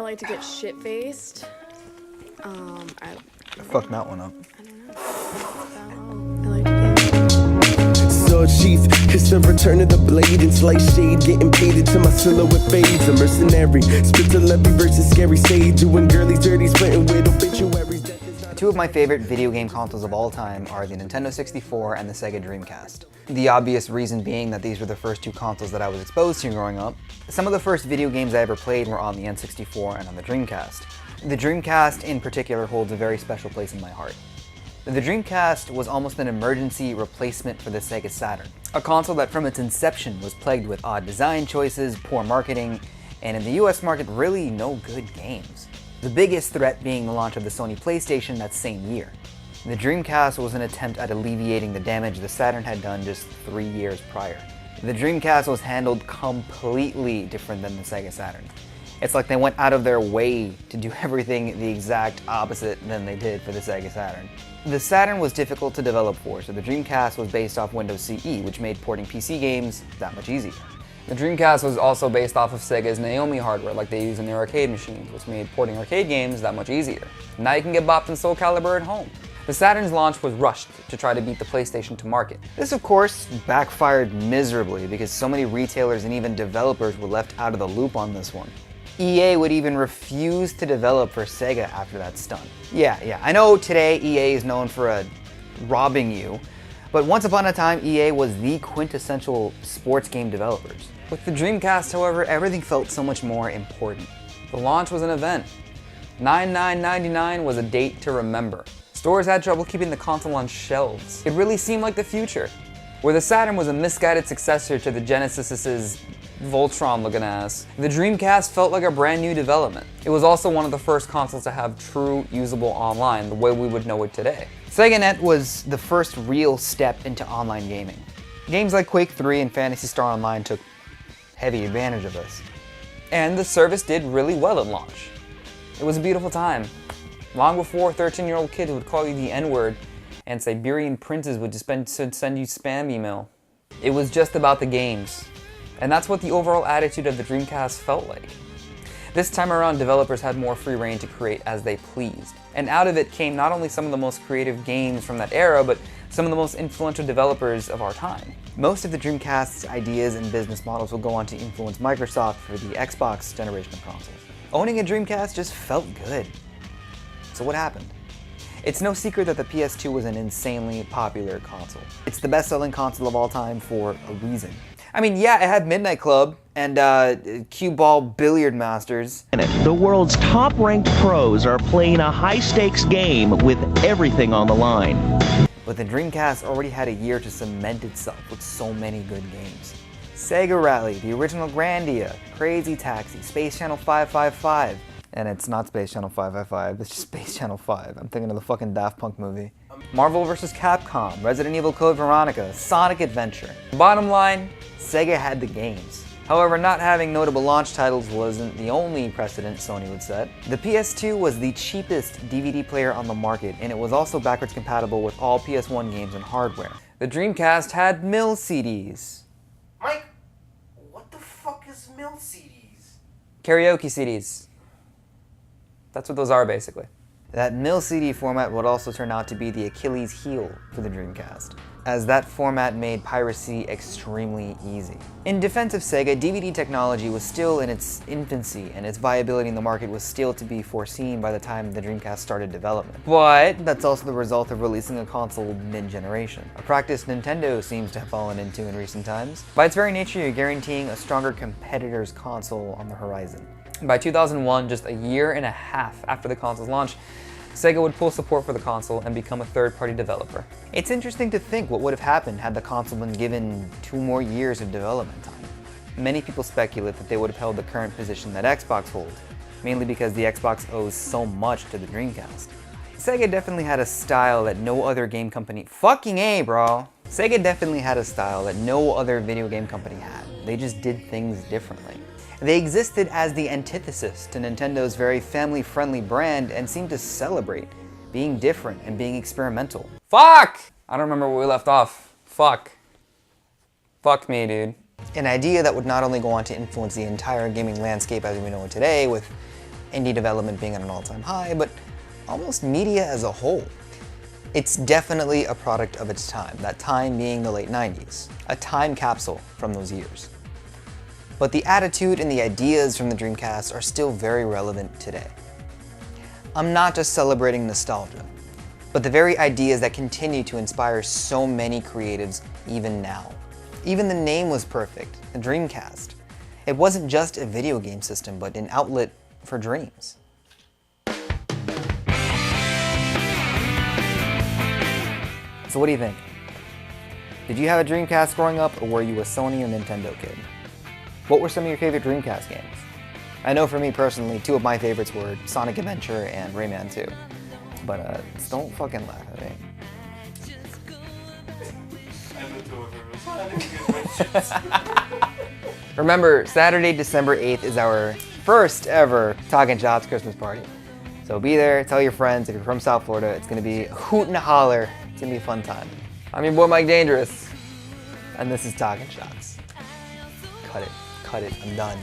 like to get shit-faced. I fucked that one up. I don't know. I like to get... Sword sheath, it's the return of the blade and slice shade. Getting paid until my silhouette fades. A mercenary, spit to levy versus scary sage. Doing girlies dirty, splitting with obituaries. Two of my favorite video game consoles of all time are the Nintendo 64 and the Sega Dreamcast. The obvious reason being that these were the first two consoles that I was exposed to growing up. Some of the first video games I ever played were on the N64 and on the Dreamcast. The Dreamcast in particular holds a very special place in my heart. The Dreamcast was almost an emergency replacement for the Sega Saturn, a console that from its inception was plagued with odd design choices, poor marketing, and in the US market really no good games. The biggest threat being the launch of the Sony PlayStation that same year. The Dreamcast was an attempt at alleviating the damage the Saturn had done just 3 years prior. The Dreamcast was handled completely different than the Sega Saturn. It's like they went out of their way to do everything the exact opposite than they did for the Sega Saturn. The Saturn was difficult to develop for, so the Dreamcast was based off Windows CE, which made porting PC games that much easier. The Dreamcast was also based off of Sega's Naomi hardware like they use in their arcade machines, which made porting arcade games that much easier. Now you can get bopped in Soul Calibur at home. The Saturn's launch was rushed to try to beat the PlayStation to market. This of course backfired miserably because so many retailers and even developers were left out of the loop on this one. EA would even refuse to develop for Sega after that stunt. Yeah, I know today EA is known for robbing you, but once upon a time EA was the quintessential sports game developers. With the Dreamcast, however, everything felt so much more important. The launch was an event. 9/9/99 was a date to remember. Stores had trouble keeping the console on shelves. It really seemed like the future, where the Saturn was a misguided successor to the Genesis's Voltron-looking ass. The Dreamcast felt like a brand new development. It was also one of the first consoles to have true usable online, the way we would know it today. SegaNet was the first real step into online gaming. Games like Quake 3 and Phantasy Star Online took heavy advantage of this. And the service did really well at launch. It was a beautiful time. Long before 13-year-old kids would call you the N-word and Siberian princes would just send you spam email. It was just about the games. And that's what the overall attitude of the Dreamcast felt like. This time around, developers had more free reign to create as they pleased. And out of it came not only some of the most creative games from that era, but some of the most influential developers of our time. Most of the Dreamcast's ideas and business models will go on to influence Microsoft for the Xbox generation of consoles. Owning a Dreamcast just felt good. So what happened? It's no secret that the PS2 was an insanely popular console. It's the best-selling console of all time for a reason. I mean, yeah, it had Midnight Club and Cue Ball Billiard Masters. The world's top-ranked pros are playing a high-stakes game with everything on the line. But the Dreamcast already had a year to cement itself with so many good games. Sega Rally, the original Grandia, Crazy Taxi, Space Channel 555. And it's not Space Channel 555, it's just Space Channel 5. I'm thinking of the fucking Daft Punk movie. Marvel vs. Capcom, Resident Evil Code Veronica, Sonic Adventure. Bottom line, Sega had the games. However, not having notable launch titles wasn't the only precedent Sony would set. The PS2 was the cheapest DVD player on the market, and it was also backwards compatible with all PS1 games and hardware. The Dreamcast had mill CDs. Mike, what the fuck is mill CDs? Karaoke CDs. That's what those are, basically. That mill CD format would also turn out to be the Achilles heel for the Dreamcast, as that format made piracy extremely easy. In defense of Sega, DVD technology was still in its infancy, and its viability in the market was still to be foreseen by the time the Dreamcast started development. But that's also the result of releasing a console mid-generation, a practice Nintendo seems to have fallen into in recent times. By its very nature, you're guaranteeing a stronger competitor's console on the horizon. By 2001, just a year and a half after the console's launch, Sega would pull support for the console and become a third-party developer. It's interesting to think what would have happened had the console been given 2 more years of development time. Many people speculate that they would have held the current position that Xbox holds, mainly because the Xbox owes so much to the Dreamcast. Sega definitely had a style that no other game company— fucking A, bro! Sega definitely had a style that no other video game company had. They just did things differently. They existed as the antithesis to Nintendo's very family-friendly brand and seemed to celebrate being different and being experimental. Fuck! I don't remember where we left off. Fuck. Fuck me, dude. An idea that would not only go on to influence the entire gaming landscape as we know it today, with indie development being at an all-time high, but almost media as a whole. It's definitely a product of its time, that time being the late 90s, a time capsule from those years. But the attitude and the ideas from the Dreamcast are still very relevant today. I'm not just celebrating nostalgia, but the very ideas that continue to inspire so many creatives even now. Even the name was perfect, the Dreamcast. It wasn't just a video game system, but an outlet for dreams. So what do you think? Did you have a Dreamcast growing up, or were you a Sony or Nintendo kid? What were some of your favorite Dreamcast games? I know for me personally, two of my favorites were Sonic Adventure and Rayman 2. But don't fucking laugh at me. Remember, Saturday, December 8th is our first ever Talkin' Shots Christmas party. So be there, tell your friends. If you're from South Florida, it's gonna be a hoot and a holler. It's gonna be a fun time. I'm your boy Mike Dangerous, and this is Talkin' Shots. Cut it, I'm done.